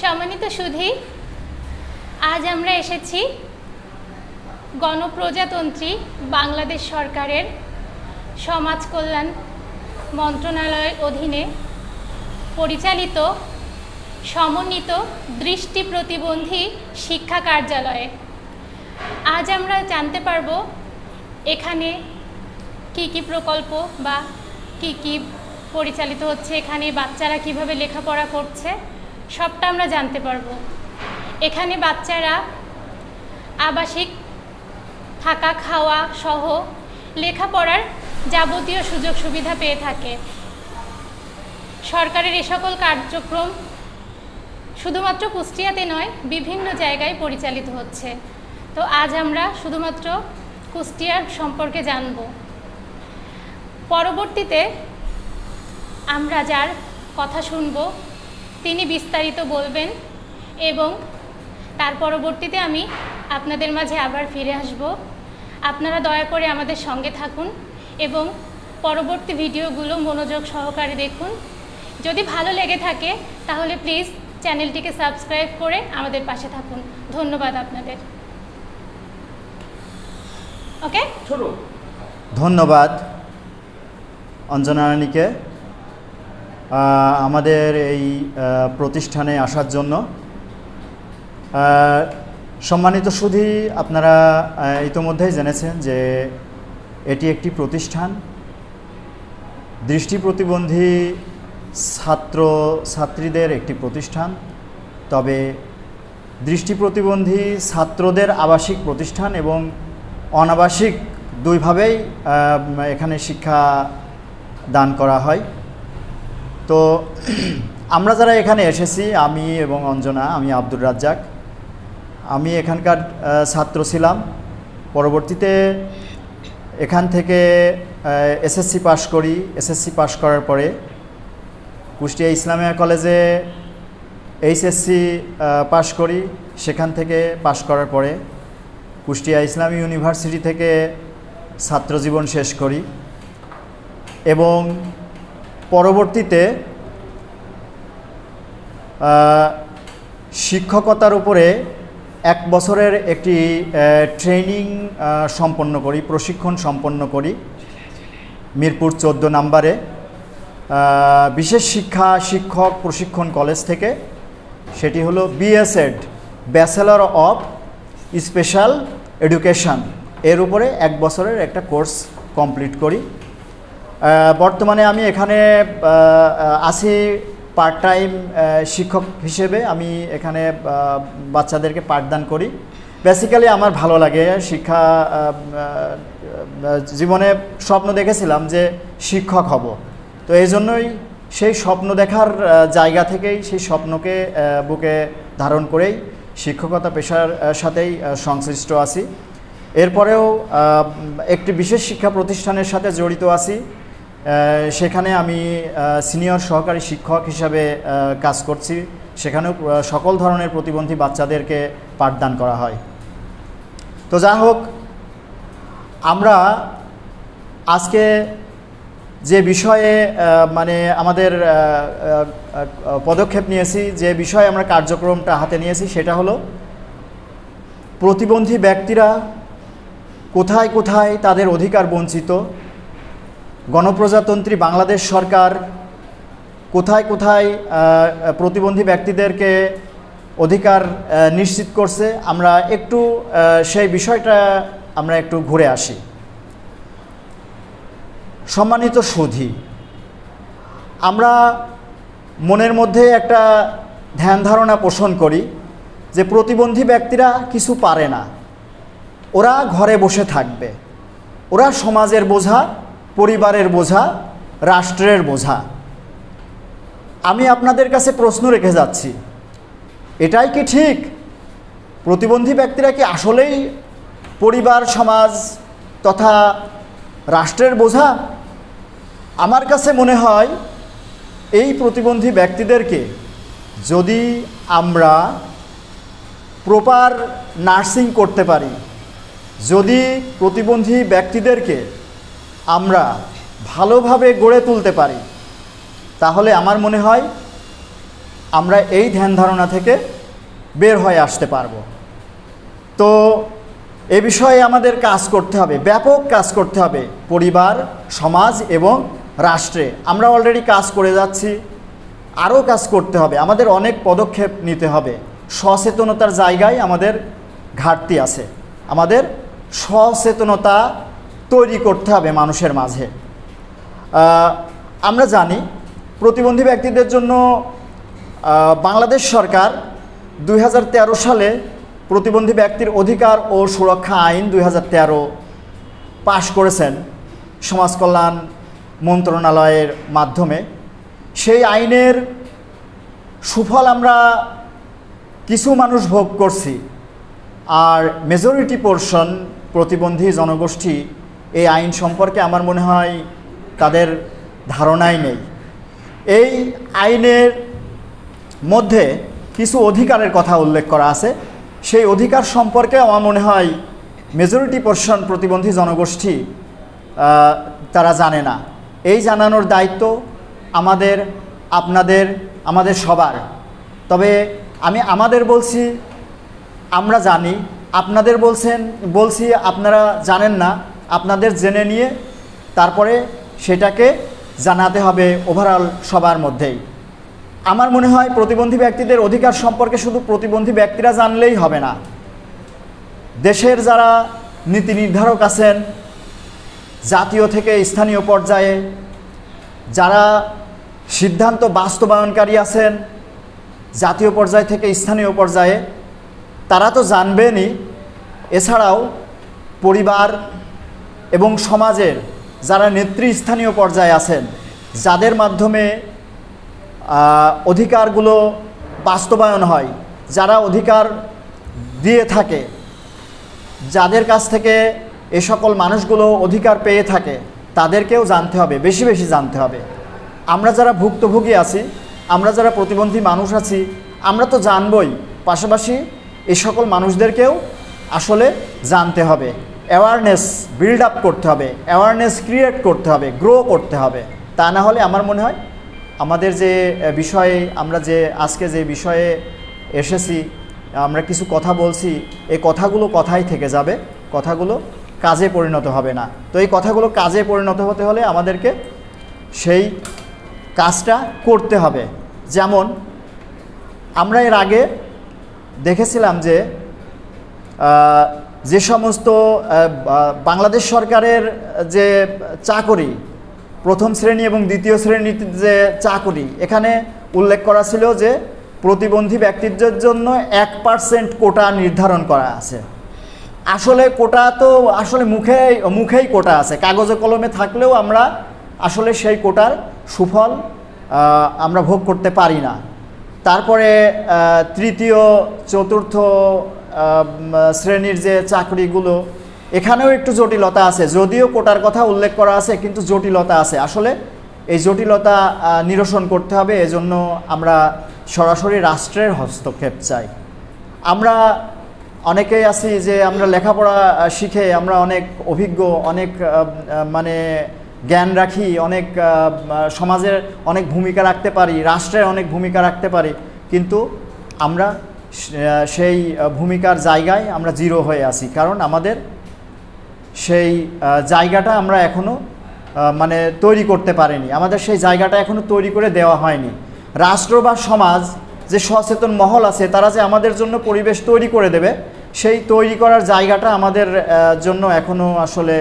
সম্মানিত সুধী, আজ আমরা এসেছি গণপ্রজাতন্ত্রী বাংলাদেশ সরকারের সমাজ কল্যাণ মন্ত্রণালয়ের অধীনে পরিচালিত সমন্বিত দৃষ্টি প্রতিবন্ধী শিক্ষা কার্যালয়ে। আজ আমরা জানতে পারব এখানে কি কি প্রকল্প বা কি কি পরিচালিত হচ্ছে, এখানে বাচ্চারা কিভাবে লেখাপড়া করছে সবটা আমরা জানতে পারব। এখানে বাচ্চারা আবাসিক থাকা খাওয়া সহ লেখাপড়ার যাবতীয় সুযোগ সুবিধা পেয়ে থাকে। সরকারের এ সকল কার্যক্রম শুধুমাত্র কুষ্টিয়াতে নয়, বিভিন্ন জায়গায় পরিচালিত হচ্ছে। তো আজ আমরা শুধুমাত্র কুষ্টিয়ার সম্পর্কে জানব। পরবর্তীতে আমরা যার কথা শুনব তিনি বিস্তারিত বলবেন এবং তার পরবর্তীতে আমি আপনাদের মাঝে আবার ফিরে আসব। আপনারা দয়া করে আমাদের সঙ্গে থাকুন এবং পরবর্তী ভিডিওগুলো মনোযোগ সহকারে দেখুন। যদি ভালো লেগে থাকে তাহলে প্লিজ চ্যানেলটিকে সাবস্ক্রাইব করে আমাদের পাশে থাকুন। ধন্যবাদ আপনাদের। ওকে, ধন্যবাদ অঞ্জনা রানীকে আমাদের এই প্রতিষ্ঠানে আসার জন্য। সম্মানিত সুধী, আপনারা ইতোমধ্যেই জেনেছেন যে এটি একটি প্রতিষ্ঠান, দৃষ্টি প্রতিবন্ধী ছাত্র ছাত্রীদের একটি প্রতিষ্ঠান। তবে দৃষ্টি প্রতিবন্ধী ছাত্রদের আবাসিক প্রতিষ্ঠান এবং অনাবাসিক দুইভাবেই এখানে শিক্ষা দান করা হয়। তো আমরা যারা এখানে এসেছি, আমি এবং অঞ্জনা, আমি আব্দুর রাজ্জাক, আমি এখানকার ছাত্র ছিলাম। পরবর্তীতে এখান থেকে এসএসসি পাশ করি। এসএসসি পাশ করার পরে কুষ্টিয়া ইসলামিয়া কলেজে এইচএসসি পাশ করি। সেখান থেকে পাশ করার পরে কুষ্টিয়া ইসলামী ইউনিভার্সিটি থেকে ছাত্রজীবন শেষ করি এবং পরবর্তীতে শিক্ষকতার উপরে 1 বছরের একটি ট্রেনিং সম্পন্ন করি, প্রশিক্ষণ সম্পন্ন করি মিরপুর 14 নম্বরে বিশেষ শিক্ষা শিক্ষক প্রশিক্ষণ কলেজ থেকে। সেটি হলো বিএসএড, ব্যাচেলর অফ স্পেশাল এডুকেশন। এর উপরে 1 বছরের একটা কোর্স কমপ্লিট করি। বর্তমানে আমি এখানে আছি পার্ট টাইম শিক্ষক হিসেবে। আমি এখানে বাচ্চাদেরকে পাঠদান করি। বেসিক্যালি আমার ভালো লাগে শিক্ষা। জীবনে স্বপ্ন দেখেছিলাম যে শিক্ষক হব। তো এই জন্যই সেই স্বপ্ন দেখার জায়গা থেকেই, সেই স্বপ্নকে বুকে ধারণ করেই শিক্ষকতা পেশার সাথেই সংশ্লিষ্ট আছি। এরপরেও একটি বিশেষ শিক্ষা প্রতিষ্ঠানের সাথে জড়িত আছি। সেখানে আমি সিনিয়র সহকারী শিক্ষক হিসাবে কাজ করছি। সেখানেও সকল ধরনের প্রতিবন্ধী বাচ্চাদেরকে পাঠদান করা হয়। তো যা হোক, আমরা আজকে যে বিষয়ে আমাদের পদক্ষেপ নিয়েছি, যে বিষয়ে আমরা কার্যক্রমটা হাতে নিয়েছি, সেটা হলো প্রতিবন্ধী ব্যক্তিরা কোথায় কোথায় তাদের অধিকার বঞ্চিত, গণপ্রজাতন্ত্রী বাংলাদেশ সরকার কোথায় কোথায় প্রতিবন্ধী ব্যক্তিদেরকে অধিকার নিশ্চিত করছে। আমরা একটু সেই বিষয়টা আমরা একটু ঘুরে আসি। সম্মানিত সুধী, আমরা মনের মধ্যে একটা ধ্যান ধারণা পোষণ করি যে প্রতিবন্ধী ব্যক্তিরা কিছু পারে না, ওরা ঘরে বসে থাকবে, ওরা সমাজের বোঝা, পরিবারের বোঝা, রাষ্ট্রের বোঝা। আমি আপনাদের কাছে প্রশ্ন রেখে যাচ্ছি, এটাই কি ঠিক? প্রতিবন্ধী ব্যক্তিরা কি আসলেই পরিবার, সমাজ তথা রাষ্ট্রের বোঝা? আমার কাছে মনে হয় এই প্রতিবন্ধী ব্যক্তিদেরকে যদি আমরা প্রপার নার্সিং করতে পারি, যদি প্রতিবন্ধী ব্যক্তিদেরকে আমরা ভালোভাবে গড়ে তুলতে পারি, তাহলে আমার মনে হয় আমরা এই ধ্যান ধারণা থেকে বের হয়ে আসতে পারবো। তো এ বিষয়ে আমাদের কাজ করতে হবে, ব্যাপক কাজ করতে হবে, পরিবার, সমাজ এবং রাষ্ট্রে। আমরা অলরেডি কাজ করে যাচ্ছি, আরও কাজ করতে হবে, আমাদের অনেক পদক্ষেপ নিতে হবে। সচেতনতার জায়গায় আমাদের ঘাটতি আছে, আমাদের সচেতনতা তৈরি করতে হবে মানুষের মাঝে। আমরা জানি প্রতিবন্ধী ব্যক্তিদের জন্য বাংলাদেশ সরকার 2013 সালে প্রতিবন্ধী ব্যক্তির অধিকার ও সুরক্ষা আইন 2013 পাশ করেছেন সমাজ কল্যাণ মন্ত্রণালয়ের মাধ্যমে। সেই আইনের সুফল আমরা কিছু মানুষ ভোগ করছি, আর মেজরিটি পোর্শন প্রতিবন্ধী জনগোষ্ঠী এই আইন সম্পর্কে আমার মনে হয় তাদের ধারণাই নেই। এই আইনের মধ্যে কিছু অধিকারের কথা উল্লেখ করা আছে, সেই অধিকার সম্পর্কে আমার মনে হয় মেজরিটি পোর্শন প্রতিবন্ধী জনগোষ্ঠী তারা জানে না। এই জানানোর দায়িত্ব আমাদের, আপনাদের, আমাদের সবার। তবে আমি আমাদের বলছি, আমরা জানি, আপনাদের বলছি আপনারা জানেন না। আপনাদের জেনে নিয়ে তারপরে সেটাকে জানাতে হবে ওভারঅল সবার মধ্যেই। আমার মনে হয় প্রতিবন্ধী ব্যক্তিদের অধিকার সম্পর্কে শুধু প্রতিবন্ধী ব্যক্তিরা জানলেই হবে না, দেশের যারা নীতি নির্ধারক আছেন, জাতীয় থেকে স্থানীয় পর্যায়ে যারা সিদ্ধান্ত বাস্তবায়নকারী আছেন, জাতীয় পর্যায় থেকে স্থানীয় পর্যায়ে, তারা তো জানবেনই। এছাড়াও পরিবার এবং সমাজের যারা নেতৃস্থানীয় পর্যায়ে আছেন, যাদের মাধ্যমে অধিকারগুলো বাস্তবায়ন হয়, যারা অধিকার দিয়ে থাকে, যাদের কাছ থেকে এ সকল মানুষগুলো অধিকার পেয়ে থাকে, তাদেরকেও জানতে হবে, বেশি বেশি জানতে হবে। আমরা যারা ভুক্তভোগী আছি, আমরা যারা প্রতিবন্ধী মানুষ আছি, আমরা তো জানবই, পাশাপাশি এই সকল মানুষদেরকেও আসলে জানতে হবে, অ্যাওয়ারনেস বিল্ড আপ করতে হবে, অ্যাওয়ারনেস ক্রিয়েট করতে হবে, গ্রো করতে হবে। তা না হলে আমার মনে হয় আমাদের যে বিষয়ে, আমরা যে আজকে যে বিষয়ে এসেছি, আমরা কিছু কথা বলছি, এই কথাগুলো কথাই থেকে যাবে, কথাগুলো কাজে পরিণত হবে না। তো এই কথাগুলো কাজে পরিণত হতে হলে আমাদেরকে সেই কাজটা করতে হবে। যেমন আমরা এর আগে দেখেছিলাম যে সমস্ত বাংলাদেশ সরকারের যে চাকরি, প্রথম শ্রেণী এবং দ্বিতীয় শ্রেণীর যে চাকরি, এখানে উল্লেখ করা ছিল যে প্রতিবন্ধী ব্যক্তিদের জন্য 1% কোটা নির্ধারণ করা আছে। আসলে কোটা তো আসলে মুখেই কোটা আছে, কাগজে কলমে থাকলেও আমরা আসলে সেই কোটার সুফল আমরা ভোগ করতে পারি না। তারপরে তৃতীয় চতুর্থ শ্রেণীর যে চাকরিগুলো, এখানেও একটু জটিলতা আছে, যদিও কোটার কথা উল্লেখ করা আছে কিন্তু জটিলতা আছে। আসলে এই জটিলতা নিরসন করতে হবে, এজন্য আমরা সরাসরি রাষ্ট্রের হস্তক্ষেপ চাই। আমরা অনেকেই আছি যে আমরা লেখাপড়া শিখে আমরা অনেক অভিজ্ঞ, অনেক মানে জ্ঞান রাখি, অনেক সমাজের অনেক ভূমিকা রাখতে পারি, রাষ্ট্রের অনেক ভূমিকা রাখতে পারি, কিন্তু আমরা সেই ভূমিকার জায়গায় আমরা জিরো হয়ে আছি, কারণ আমাদের সেই জায়গাটা আমরা এখনও মানে তৈরি করতে পারিনি, আমাদের সেই জায়গাটা এখনও তৈরি করে দেওয়া হয়নি। রাষ্ট্র বা সমাজ যে সচেতন মহল আছে, তারা যে আমাদের জন্য পরিবেশ তৈরি করে দেবে, সেই তৈরি করার জায়গাটা আমাদের জন্য এখনও আসলে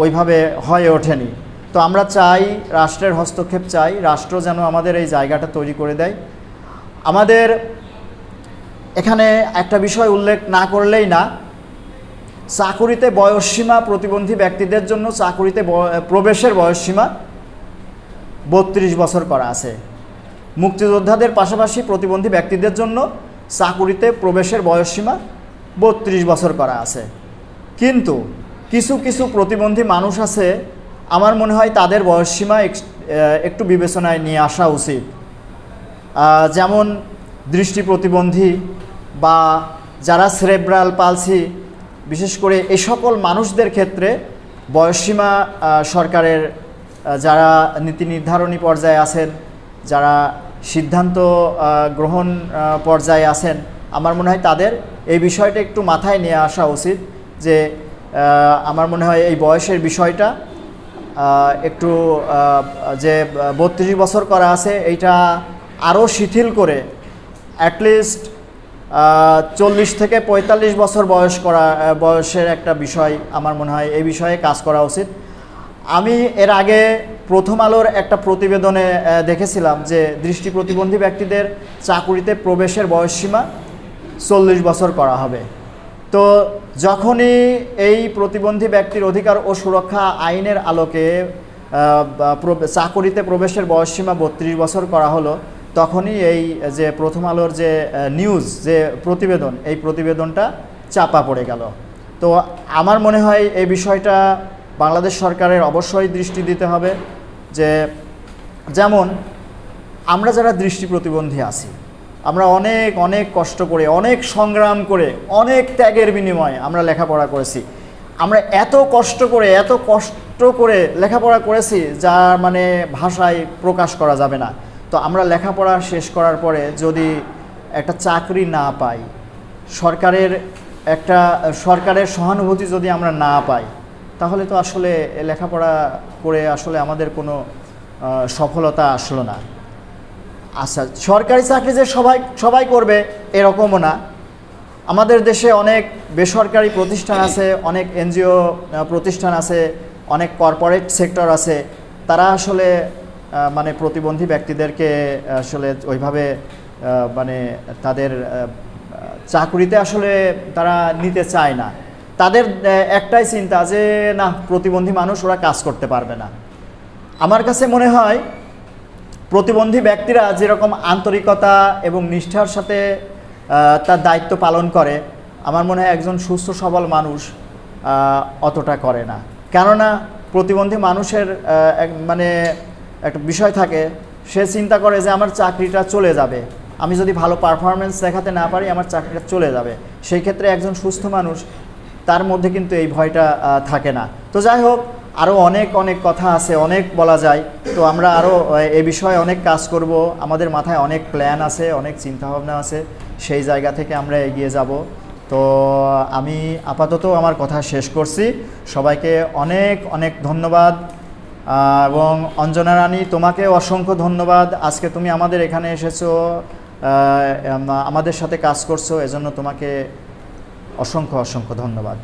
ওইভাবে হয়ে ওঠেনি। তো আমরা চাই রাষ্ট্রের হস্তক্ষেপ চাই, রাষ্ট্র যেন আমাদের এই জায়গাটা তৈরি করে দেয়। আমাদের এখানে একটা বিষয় উল্লেখ না করলেই না, চাকুরিতে বয়সসীমা প্রতিবন্ধী ব্যক্তিদের জন্য চাকুরিতে প্রবেশের বয়সসীমা 32 বছর করা আছে। মুক্তিযোদ্ধাদের পাশাপাশি প্রতিবন্ধী ব্যক্তিদের জন্য চাকুরিতে প্রবেশের বয়সসীমা 32 বছর করা আছে। কিন্তু কিছু কিছু প্রতিবন্ধী মানুষ আছে, আমার মনে হয় তাদের বয়সসীমা একটু বিবেচনায় নিয়ে আসা উচিত। যেমন দৃষ্টি প্রতিবন্ধী বা যারা সেরেব্রাল পালসি, বিশেষ করে এই সকল মানুষদের ক্ষেত্রে বয়সসীমা সরকারের যারা নীতি নির্ধারণী পর্যায়ে আছেন, যারা সিদ্ধান্ত গ্রহণ পর্যায়ে আছেন, আমার মনে হয় তাদের এই বিষয়টা একটু মাথায় নিয়ে আসা উচিত যে আমার মনে হয় এই বয়সের বিষয়টা একটু যে 32 বছর করা আছে এইটা আরও শিথিল করে অ্যাটলিস্ট 40 থেকে 45 বছর বয়সের একটা বিষয় আমার মনে হয় এই বিষয়ে কাজ করা উচিত। আমি এর আগে প্রথম আলোর একটা প্রতিবেদনে দেখেছিলাম যে দৃষ্টি প্রতিবন্ধী ব্যক্তিদের চাকুরিতে প্রবেশের বয়সসীমা 40 বছর করা হবে। তো যখনই এই প্রতিবন্ধী ব্যক্তির অধিকার ও সুরক্ষা আইনের আলোকে চাকুরিতে প্রবেশের বয়সসীমা 32 বছর করা হলো, তখনই এই যে প্রথম আলোর যে নিউজ যে প্রতিবেদন, এই প্রতিবেদনটা চাপা পড়ে গেল। তো আমার মনে হয় এই বিষয়টা বাংলাদেশ সরকারের অবশ্যই দৃষ্টি দিতে হবে যে যেমন আমরা যারা দৃষ্টি প্রতিবন্ধী আছি, আমরা অনেক অনেক কষ্ট করে, অনেক সংগ্রাম করে, অনেক ত্যাগের বিনিময়ে আমরা লেখাপড়া করেছি। আমরা এত কষ্ট করে লেখাপড়া করেছি যা মানে ভাষায় প্রকাশ করা যাবে না। তো আমরা লেখাপড়া শেষ করার পরে যদি একটা চাকরি না পাই, সরকারের সহানুভূতি যদি আমরা না পাই, তাহলে তো আসলে লেখাপড়া করে আসলে আমাদের কোনো সফলতা আসলো না। আচ্ছা, সরকারি চাকরি যে সবাই করবে এরকমও না। আমাদের দেশে অনেক বেসরকারি প্রতিষ্ঠান আছে, অনেক এনজিও প্রতিষ্ঠান আছে, অনেক কর্পোরেট সেক্টর আছে, তারা আসলে মানে প্রতিবন্ধী ব্যক্তিদেরকে আসলে ওইভাবে মানে তাদের চাকরিতে আসলে তারা নিতে চায় না। তাদের একটাই চিন্তা যে না, প্রতিবন্ধী মানুষ, ওরা কাজ করতে পারবে না। আমার কাছে মনে হয় প্রতিবন্ধী ব্যক্তিরা যেরকম আন্তরিকতা এবং নিষ্ঠার সাথে তার দায়িত্ব পালন করে, আমার মনে হয় একজন সুস্থ সবল মানুষ অতটা করে না। কেননা প্রতিবন্ধী মানুষের মানে একটা বিষয় থাকে, সে চিন্তা করে যে আমার চাকরিটা চলে যাবে, আমি যদি ভালো পারফরমেন্স দেখাতে না পারি আমার চাকরিটা চলে যাবে। সেই ক্ষেত্রে একজন সুস্থ মানুষ, তার মধ্যে কিন্তু এই ভয়টা থাকে না। তো যাই হোক, আরও অনেক অনেক কথা আছে, অনেক বলা যায়। তো আমরা আরও এ বিষয়ে অনেক কাজ করব, আমাদের মাথায় অনেক প্ল্যান আছে, অনেক চিন্তাভাবনা আছে, সেই জায়গা থেকে আমরা এগিয়ে যাব। তো আমি আপাতত আমার কথা শেষ করছি। সবাইকে অনেক অনেক ধন্যবাদ। এবং অঞ্জনা রানী, তোমাকে অসংখ্য ধন্যবাদ। আজকে তুমি আমাদের এখানে এসেছো, আমাদের সাথে কাজ করছো, এজন্য তোমাকে অসংখ্য অসংখ্য ধন্যবাদ।